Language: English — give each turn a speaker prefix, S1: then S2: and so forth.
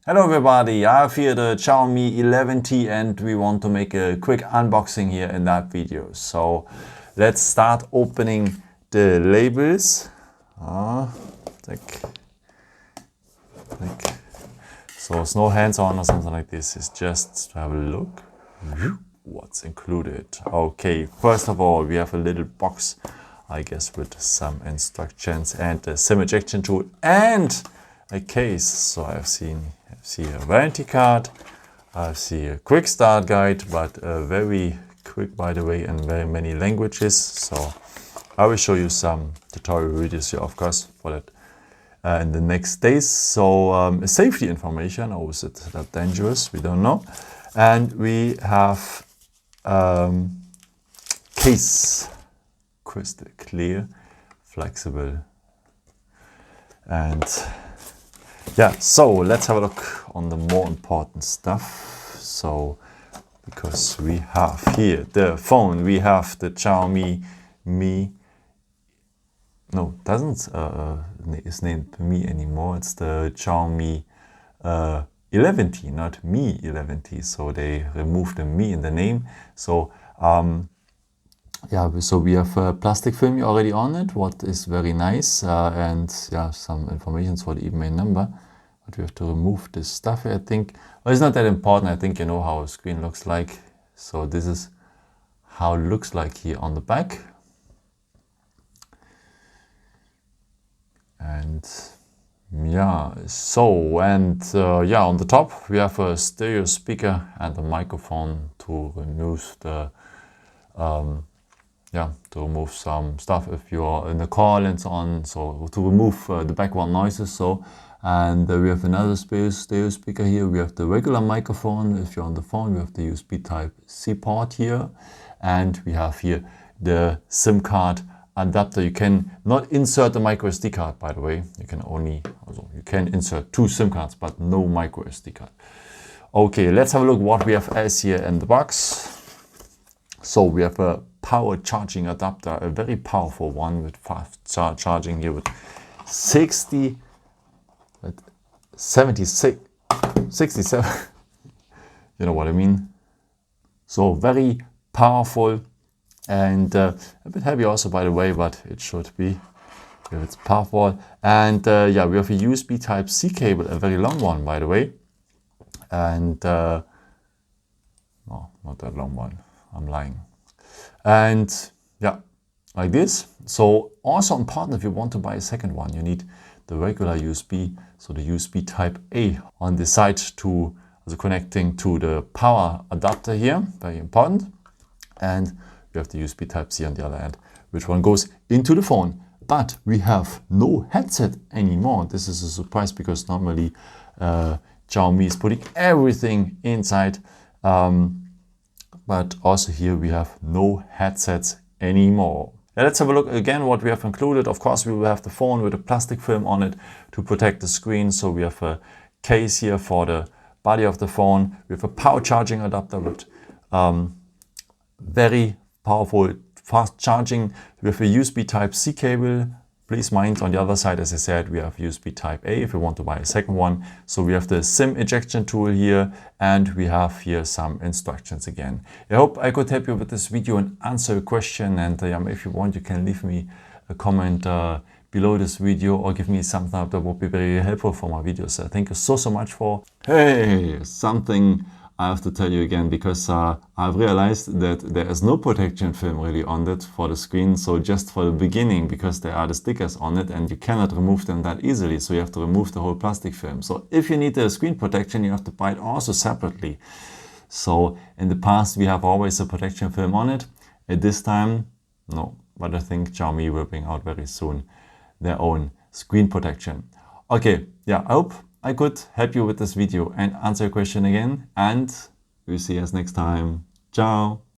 S1: Hello everybody, I have here the Xiaomi 11T and we want to make a quick unboxing here in that video. So let's start opening the labels. So it's no hands-on or something like this, it's just to have a look what's included. Okay, first of all we have a little box, I guess, with some instructions and a SIM ejection tool and a case. So I see a warranty card, I see a quick start guide, but very quick, by the way, in very many languages. So I will show you some tutorial videos here, of course, for that in the next days. So safety information, or is it that dangerous? We don't know. And we have case, crystal clear, flexible, and yeah, so let's have a look on the more important stuff. So because we have here the phone, we have the Xiaomi Mi, no, doesn't is named Mi anymore, it's the Xiaomi 11T, not Mi 11T, so they removed the Mi in the name. So yeah, so we have a plastic film already on it, what is very nice, and yeah, some information for the email number. But we have to remove this stuff here, I think. Well, it's not that important, I think you know how a screen looks like. So this is how it looks like here on the back. And yeah, so, and yeah, on the top we have a stereo speaker and a microphone to remove the yeah, to remove some stuff if you're in a call and so on, so to remove the background noises. So, and we have another stereo speaker here. We have the regular microphone if you're on the phone. We have the USB Type-C port here, and we have here the SIM card adapter. You can not insert the micro SD card, by the way. You can only, also you can insert 2 SIM cards, but no micro SD card. Okay, let's have a look what we have as here in the box. So we have a power charging adapter, a very powerful one with fast charging here with 67, you know what I mean. So very powerful and a bit heavy also, by the way, but it should be if it's powerful. And yeah, we have a USB Type-C cable, a very long one, by the way, and no, not that long one, I'm lying. And yeah, like this. So also important, if you want to buy a second one, you need the regular USB, so the USB Type-A on the side to also connecting to the power adapter here, very important. And we have the USB Type-C on the other end, which one goes into the phone. But we have no headset anymore. This is a surprise because normally Xiaomi is putting everything inside. But also here we have no headsets anymore. Now let's have a look again what we have included. Of course, we will have the phone with a plastic film on it to protect the screen. So we have a case here for the body of the phone. We have a power charging adapter with very powerful fast charging. We have a USB Type-C cable. Please mind, on the other side, as I said, we have USB Type-A if you want to buy a second one. So we have the SIM ejection tool here, and we have here some instructions again. I hope I could help you with this video and answer a question. And if you want, you can leave me a comment below this video or give me some thumbs up. That would be very helpful for my videos. Thank you so much for... Hey, something I have to tell you again, because I've realized that there is no protection film really on it for the screen. So just for the beginning, because there are the stickers on it and you cannot remove them that easily. So you have to remove the whole plastic film. So if you need the screen protection, you have to buy it also separately. So in the past, we have always a protection film on it. At this time, no. But I think Xiaomi will bring out very soon their own screen protection. Okay, yeah, I hope I could help you with this video and answer your question again, and we'll see us next time. Ciao!